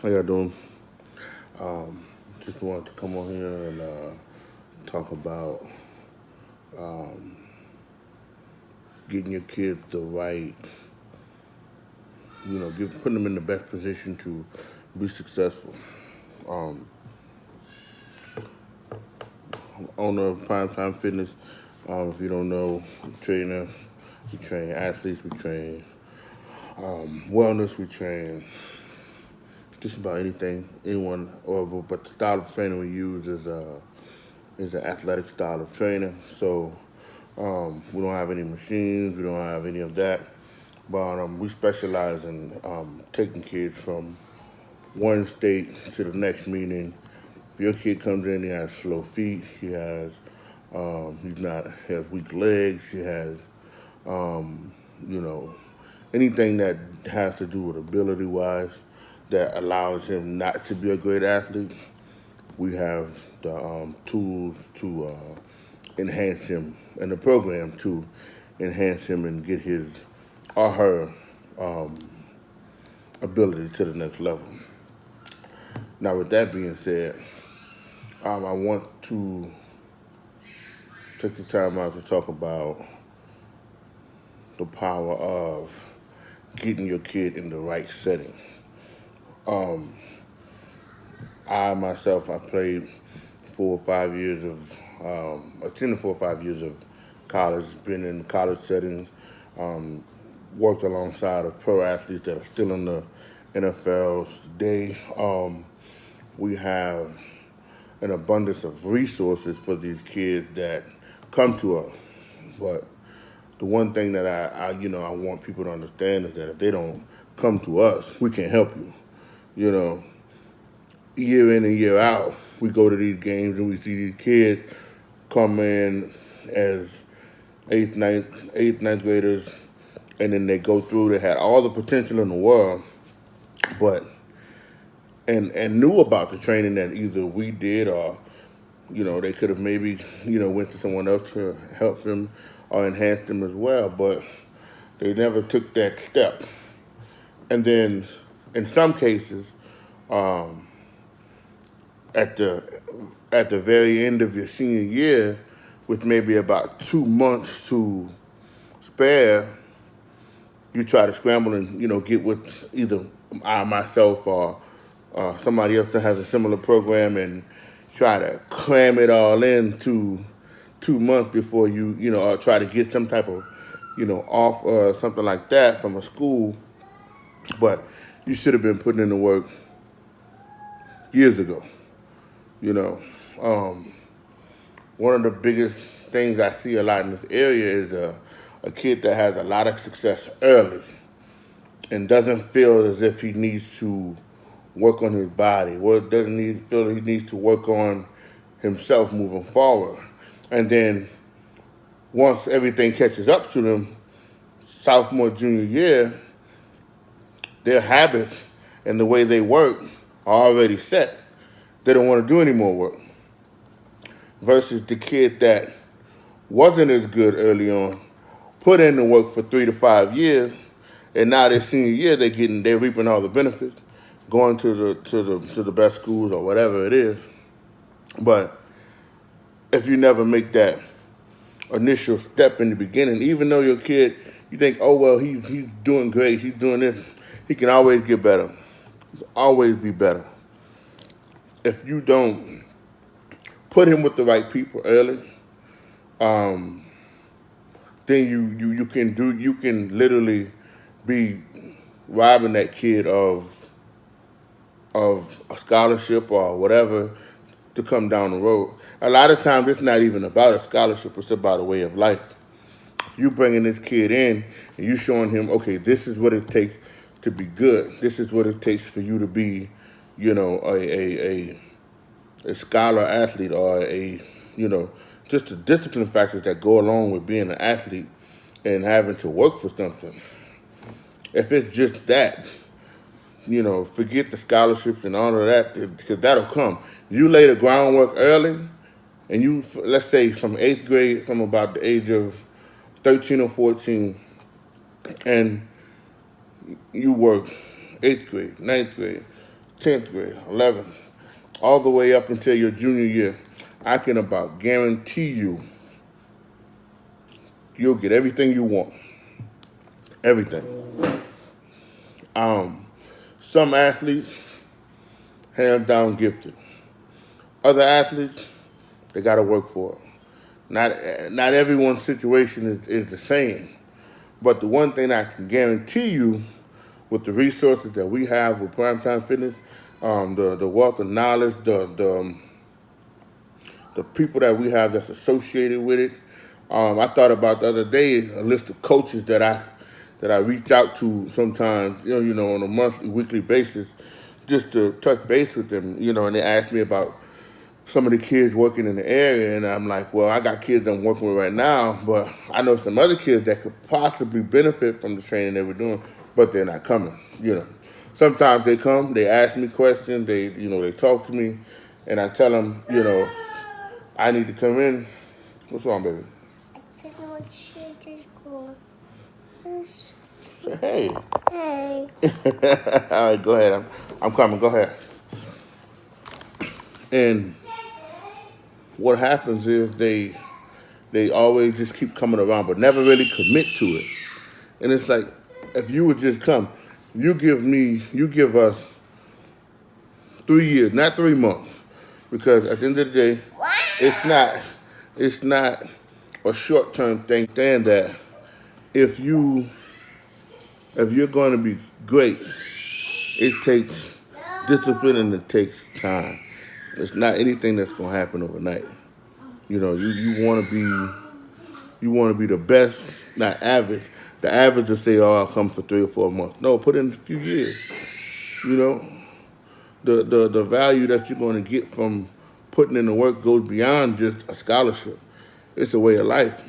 How y'all doing? Um, just wanted to come on here and talk about getting your kids the right, putting them in the best position to be successful. Um, Owner of Prime Time Fitness. If you don't know, trainers, we train athletes, we train wellness, we train just about anything, anyone, but the style of training we use is an athletic style of training. So we don't have any machines, we don't have any of that. But we specialize in taking kids from one state to the next. Meaning, if your kid comes in, he has slow feet, he has weak legs, he has, you know, anything that has to do with ability wise that allows him not to be a great athlete. We have the tools to enhance him and the program to enhance him and get his or her ability to the next level. Now, with that being said, I want to take the time out to talk about the power of getting your kid in the right setting. I myself, I played 4 or 5 years of, attended 4 or 5 years of college, been in college settings, um, worked alongside of pro athletes that are still in the NFL today. We have an abundance of resources for these kids that come to us. But the one thing that I want people to understand is that if they don't come to us, we can help you. You know, year in and year out, we go to these games and we see these kids come in as ninth graders, and then they go through. They had all the potential in the world, but and knew about the training that either we did or they could have maybe went to someone else to help them or enhance them as well, but they never took that step. And then in some cases, at the at the very end of your senior year, with maybe about 2 months to spare, you try to scramble and get with either I myself or somebody else that has a similar program and try to cram it all into 2 months before or try to get some type of off or something like that from a school, but you should have been putting in the work years ago. You know, um, one of the biggest things I see a lot in this area is a kid that has a lot of success early and doesn't feel as if he needs to work on his body, or doesn't need feel he needs to work on himself moving forward. And then once everything catches up to them, sophomore, junior year, their habits and the way they work are already set. They don't want to do any more work. Versus the kid that wasn't as good early on, put in the work for 3 to 5 years, and now their senior year they're reaping all the benefits, going to the best schools or whatever it is. But if you never make that initial step in the beginning, even though your kid, you think, oh well, he's doing great, he's doing this, he can always get better. He'll always be better. If you don't put him with the right people early, then you can literally be robbing that kid of a scholarship or whatever to come down the road. A lot of times it's not even about a scholarship, it's about a way of life. You bringing this kid in and you showing him, okay, this is what it takes to be good. This is what it takes for you to be, a scholar athlete or just the discipline factors that go along with being an athlete and having to work for something. If it's just that, forget the scholarships and all of that, because that'll come. You lay the groundwork early, and let's say from eighth grade, from about the age of 13 or 14, and you work eighth grade, ninth grade, 10th grade, 11th, all the way up until your junior year, I can about guarantee you'll get everything you want. Everything. Some athletes, hands down gifted. Other athletes, they got to work for it. Not everyone's situation is the same. But the one thing I can guarantee you with the resources that we have with Primetime Fitness, the wealth of knowledge, the people that we have that's associated with it. I thought about the other day a list of coaches that I reach out to sometimes, on a monthly, weekly basis, just to touch base with them, and they ask me about some of the kids working in the area, and I'm like, well, I got kids I'm working with right now, but I know some other kids that could possibly benefit from the training they were doing, but they're not coming, Sometimes they come, they ask me questions, they talk to me, and I tell them, I need to come in. What's wrong, baby? I don't know what shit is called. Say, hey. Hey. All right, go ahead. I'm coming. Go ahead. And what happens is they always just keep coming around, but never really commit to it. And it's like, if you would just come, you give us 3 years, not 3 months, because at the end of the day, it's not a short-term thing. Saying that if you're going to be great, it takes discipline and it takes time. It's not anything that's going to happen overnight. You want to be the best, not average. The average will say, "Oh, I'll come for 3 or 4 months." No, put in a few years. The value that you're going to get from putting in the work goes beyond just a scholarship. It's a way of life,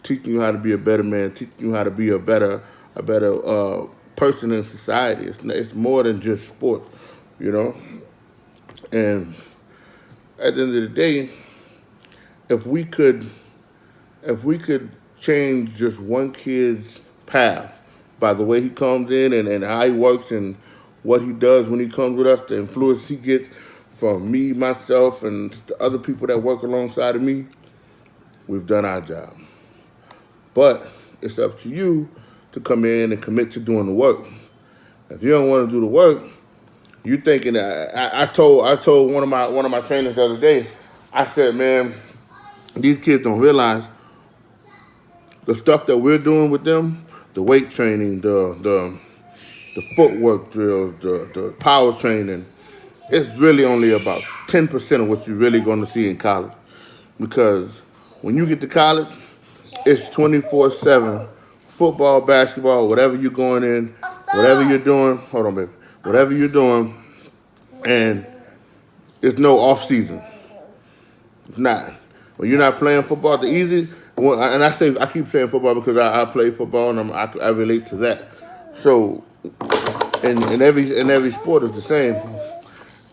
teaching you how to be a better man, teaching you how to be a better person in society. It's more than just sports, And at the end of the day, if we could change just one kid's path by the way he comes in and how he works and what he does when he comes with us, the influence he gets from me, myself, and the other people that work alongside of me, we've done our job. But it's up to you to come in and commit to doing the work. If you don't want to do the work, you thinking that I told one of my trainers the other day, I said, man, these kids don't realize the stuff that we're doing with them, the weight training, the footwork drills, the power training, it's really only about 10% of what you're really going to see in college. Because when you get to college, it's 24/7 football, basketball, whatever you're going in, whatever you're doing. Hold on, baby. Whatever you're doing, and it's no off season. It's not. When you're not playing football, the easy. And I keep saying football because I play football and I relate to that. So, in every sport is the same.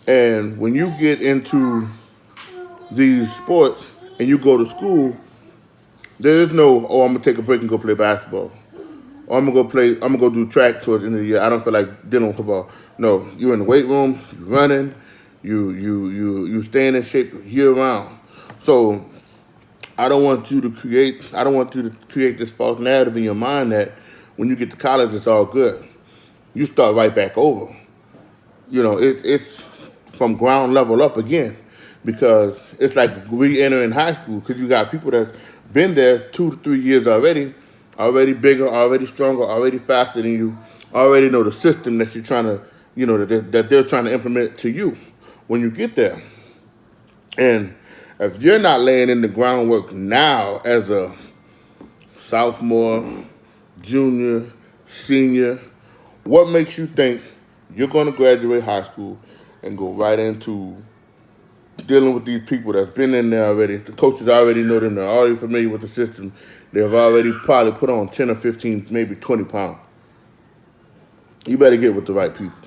And when you get into these sports and you go to school, there is no, I'm gonna take a break and go play basketball. Or I'm gonna go do track towards the end of the year. I don't feel like dealing with football. No, you're in the weight room, you're running, you staying in shape year round. So I don't want you to create this false narrative in your mind that when you get to college it's all good. You start right back over. It's from ground level up again, because it's like re-entering high school, because you got people that's been there 2 to 3 years already bigger, already stronger, already faster than you, already know the system that you're trying to, that they're trying to implement to you when you get there. And if you're not laying in the groundwork now as a sophomore, junior, senior, what makes you think you're going to graduate high school and go right into dealing with these people that's been in there already? The coaches already know them. They're already familiar with the system. They've already probably put on 10 or 15, maybe 20 pounds. You better get with the right people.